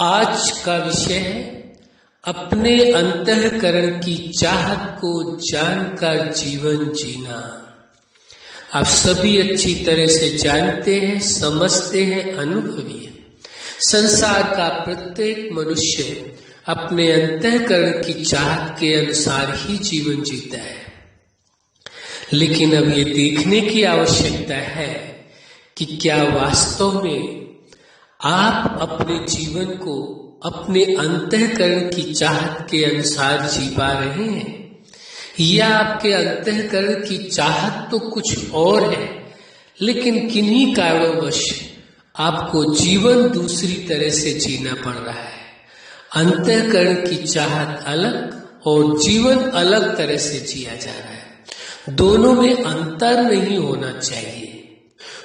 आज का विषय है अपने अंतःकरण की चाहत को जानकर जीवन जीना। आप सभी अच्छी तरह से जानते हैं, समझते हैं, अनुभवी हैं। संसार का प्रत्येक मनुष्य अपने अंतःकरण की चाहत के अनुसार ही जीवन जीता है। लेकिन अब ये देखने की आवश्यकता है कि क्या वास्तव में आप अपने जीवन को अपने अंतःकरण की चाहत के अनुसार जी पा रहे हैं, या आपके अंतःकरण की चाहत तो कुछ और है, लेकिन किन्हीं कारणवश आपको जीवन दूसरी तरह से जीना पड़ रहा है। अंतःकरण की चाहत अलग और जीवन अलग तरह से जिया जा रहा है। दोनों में अंतर नहीं होना चाहिए।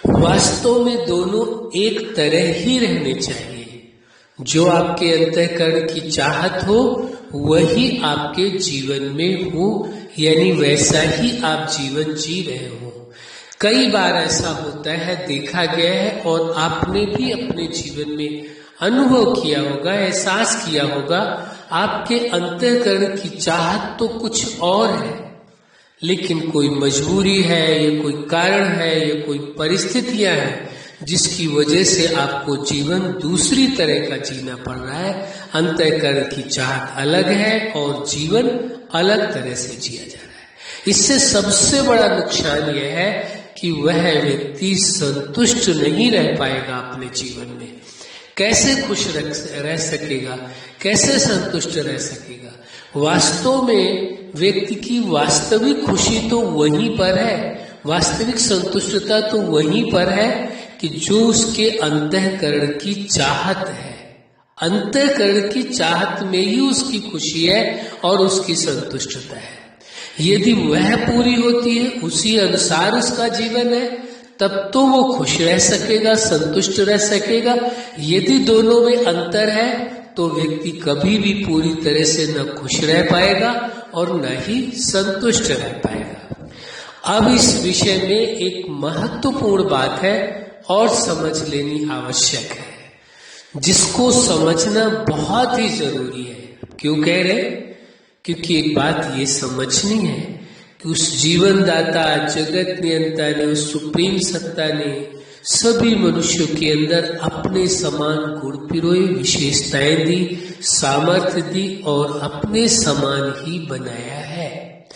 वास्तव में दोनों एक तरह ही रहने चाहिए। जो आपके अंतःकरण की चाहत हो वही आपके जीवन में हो, यानी वैसा ही आप जीवन जी रहे हो। कई बार ऐसा होता है, देखा गया है, और आपने भी अपने जीवन में अनुभव किया होगा, एहसास किया होगा, आपके अंतःकरण की चाहत तो कुछ और है, लेकिन कोई मजबूरी है, या कोई कारण है, या कोई परिस्थितियां हैं जिसकी वजह से आपको जीवन दूसरी तरह का जीना पड़ रहा है। अंतःकरण की चाहत अलग है और जीवन अलग तरह से जिया जा रहा है। इससे सबसे बड़ा नुकसान यह है कि वह व्यक्ति संतुष्ट नहीं रह पाएगा अपने जीवन में। कैसे खुश रह सकेगा, कैसे संतुष्ट रह सकेगा? वास्तव में व्यक्ति की वास्तविक खुशी तो वहीं पर है, वास्तविक संतुष्टता तो वहीं पर है कि जो उसके अंतःकरण की चाहत है। अंतःकरण की चाहत में ही उसकी खुशी है और उसकी संतुष्टता है। यदि वह पूरी होती है, उसी अनुसार उसका जीवन है, तब तो वो खुश रह सकेगा, संतुष्ट रह सकेगा। यदि दोनों में अंतर है तो व्यक्ति कभी भी पूरी तरह से न खुश रह पाएगा और न ही संतुष्ट रह पाएगा। अब इस विषय में एक महत्वपूर्ण बात है और समझ लेनी आवश्यक है, जिसको समझना बहुत ही जरूरी है। क्यों कह रहे? क्योंकि एक बात ये समझनी है कि उस जीवनदाता, जगत नियंता ने, उस सुप्रीम सत्ता ने सभी मनुष्यों के अंदर अपने समान गुण पिरोए, विशेषताएं दी, सामर्थ्य दी और अपने समान ही बनाया है।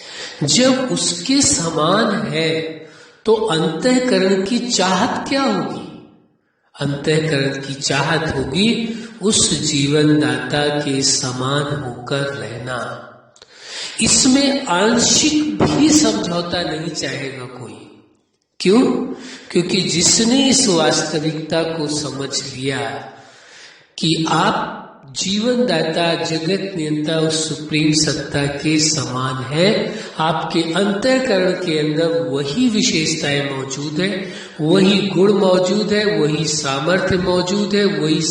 जब उसके समान है तो अंतःकरण की चाहत क्या होगी? अंतःकरण की चाहत होगी उस जीवनदाता के समान होकर रहना। इसमें आंशिक भी समझौता नहीं चाहेगा कोई। क्यों? क्योंकि जिसने इस वास्तविकता को समझ लिया कि आप जीवनदाता, जगत नियंता, उस सुप्रीम सत्ता के समान है, आपके अंतःकरण के अंदर वही विशेषताएं मौजूद है, वही गुण मौजूद है, वही सामर्थ्य मौजूद है, वही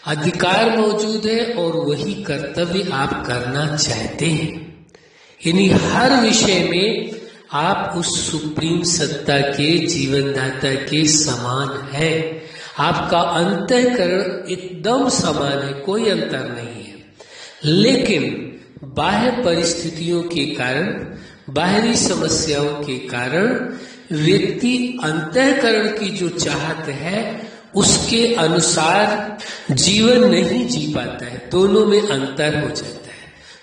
अधिकार मौजूद है और वही कर्तव्य आप करना चाहते हैं। यानी हर विषय में आप उस सुप्रीम सत्ता के, जीवनदाता के समान है। आपका अंतःकरण एकदम समान है, कोई अंतर नहीं है। लेकिन बाह्य परिस्थितियों के कारण, बाहरी समस्याओं के कारण व्यक्ति अंतःकरण की जो चाहत है उसके अनुसार जीवन नहीं जी पाता है। दोनों में अंतर हो जाता है।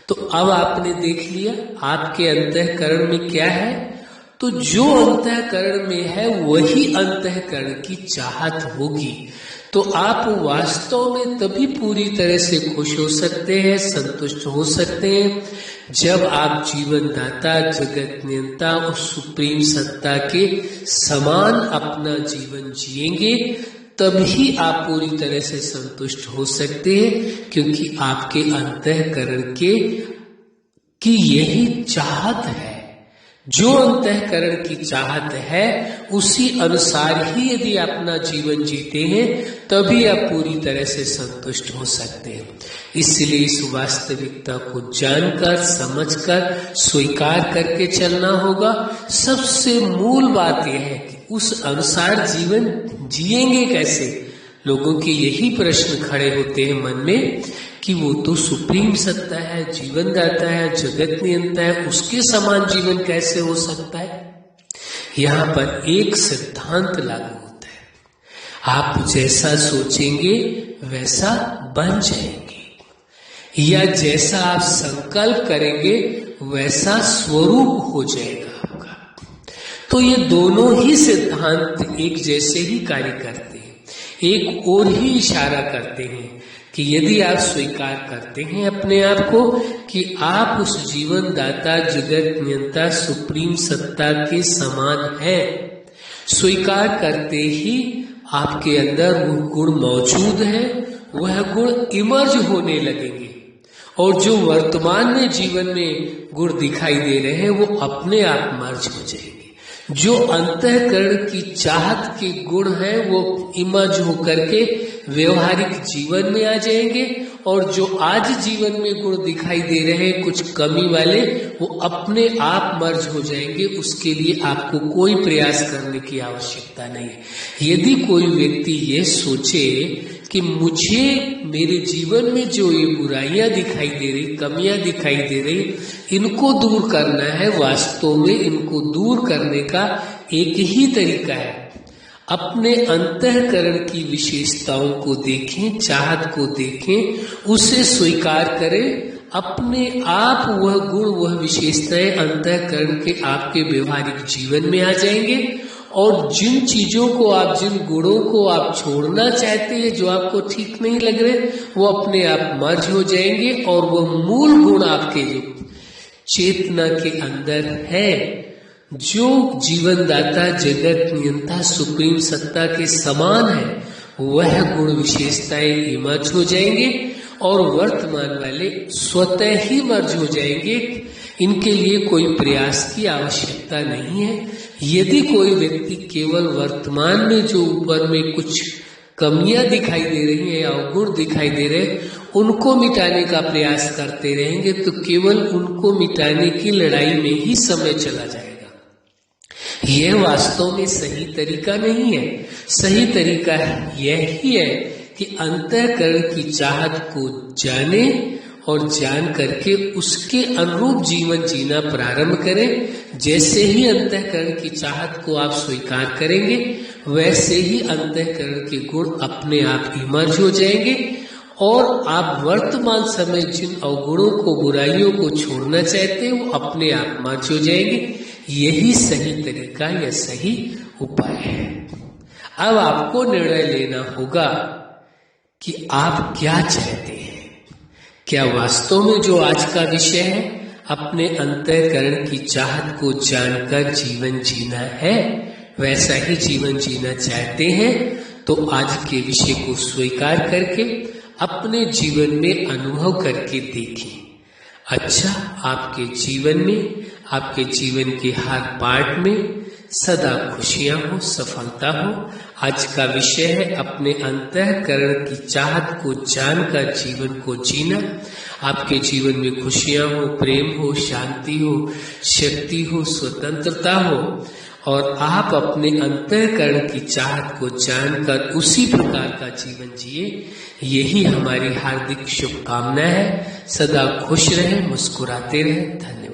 तो अब आपने देख लिया आपके अंतःकरण में क्या है, तो जो अंतःकरण में है वही अंतःकरण की चाहत होगी। तो आप वास्तव में तभी पूरी तरह से खुश हो सकते हैं, संतुष्ट हो सकते हैं, जब आप जीवनदाता, जगत नियंता और सुप्रीम सत्ता के समान अपना जीवन जिएंगे। तभी आप पूरी तरह से संतुष्ट हो सकते हैं, क्योंकि आपके अंतःकरण की यही चाहत है। जो अंतःकरण की चाहत है उसी अनुसार ही यदि अपना जीवन जीते हैं, तभी आप पूरी तरह से संतुष्ट हो सकते हैं। इसलिए इस वास्तविकता को जानकर, समझकर, स्वीकार करके चलना होगा। सबसे मूल बात यह है कि उस अनुसार जीवन जिएंगे कैसे, लोगों के यही प्रश्न खड़े होते हैं मन में कि वो तो सुप्रीम सत्ता है, जीवन दाता है, जगत नियंता है, उसके समान जीवन कैसे हो सकता है। यहाँ पर एक सिद्धांत लागू होता है, आप जैसा सोचेंगे वैसा बन जाएंगे, या जैसा आप संकल्प करेंगे वैसा स्वरूप हो जाएगा आपका। तो ये दोनों ही सिद्धांत एक जैसे ही कार्य करते हैं, एक और ही इशारा करते हैं कि यदि आप स्वीकार करते हैं अपने आप को कि आप उस जीवन दाता, जगत नियंता, सुप्रीम सत्ता के समान हैं, स्वीकार करते ही आपके अंदर वो गुण मौजूद है, वह गुण इमर्ज होने लगेंगे और जो वर्तमान में जीवन में गुण दिखाई दे रहे हैं वो अपने आप मर्ज हो जाएंगे। जो अंतःकरण की चाहत के गुण हैं वो इमर्ज होकर के व्यवहारिक जीवन में आ जाएंगे और जो आज जीवन में गुण दिखाई दे रहे हैं कुछ कमी वाले, वो अपने आप मर्ज हो जाएंगे। उसके लिए आपको कोई प्रयास करने की आवश्यकता नहीं है। यदि कोई व्यक्ति ये सोचे कि मुझे मेरे जीवन में जो ये बुराइयां दिखाई दे रही, कमियां दिखाई दे रही, इनको दूर करना है, वास्तव में इनको दूर करने का एक ही तरीका है, अपने अंतःकरण की विशेषताओं को देखें, चाहत को देखें, उसे स्वीकार करें। अपने आप वह गुण, वह विशेषताएं अंतःकरण के आपके व्यवहारिक जीवन में आ जाएंगे और जिन चीजों को आप, जिन गुणों को आप छोड़ना चाहते हैं, जो आपको ठीक नहीं लग रहे, वो अपने आप मर्ज हो जाएंगे और वह मूल गुण आपके जो चेतना के अंदर है, जो जीवनदाता, जगत नियंता, सुप्रीम सत्ता के समान है, वह गुण विशेषताएं इमर्ज हो जाएंगे और वर्तमान वाले स्वतः ही मर्ज हो जाएंगे। इनके लिए कोई प्रयास की आवश्यकता नहीं है। यदि कोई व्यक्ति केवल वर्तमान में जो ऊपर में कुछ कमियां दिखाई दे रही हैं या अवगुण दिखाई दे रहे हैं, उनको मिटाने का प्रयास करते रहेंगे तो केवल उनको मिटाने की लड़ाई में ही समय चला जाएगा। यह वास्तव में सही तरीका नहीं है। सही तरीका यह ही है कि अंतःकरण की चाहत को जाने और जान करके उसके अनुरूप जीवन जीना प्रारंभ करें। जैसे ही अंतःकरण की चाहत को आप स्वीकार करेंगे, वैसे ही अंतःकरण के गुण अपने आप इमर्ज हो जाएंगे और आप वर्तमान समय जिन अवगुणों को, बुराइयों को छोड़ना चाहते हैं, वो अपने आप मर्ज हो जाएंगे। यही सही तरीका या सही उपाय है। अब आपको निर्णय लेना होगा कि आप क्या चाहते हैं। क्या वास्तव में जो आज का विषय है, अपने अंतःकरण की चाहत को जानकर जीवन जीना है, वैसा ही जीवन जीना चाहते हैं, तो आज के विषय को स्वीकार करके अपने जीवन में अनुभव करके देखें। अच्छा, आपके जीवन में, आपके जीवन के हर पार्ट में सदा खुशियां हो, सफलता हो। आज का विषय है अपने अंतःकरण की चाहत को जानकर जीवन को जीना। आपके जीवन में खुशियां हो, प्रेम हो, शांति हो, शक्ति हो, स्वतंत्रता हो और आप अपने अंतःकरण की चाहत को जानकर उसी प्रकार का जीवन जिए। यही हमारी हार्दिक शुभकामना है। सदा खुश रहें, मुस्कुराते रहें। धन्यवाद।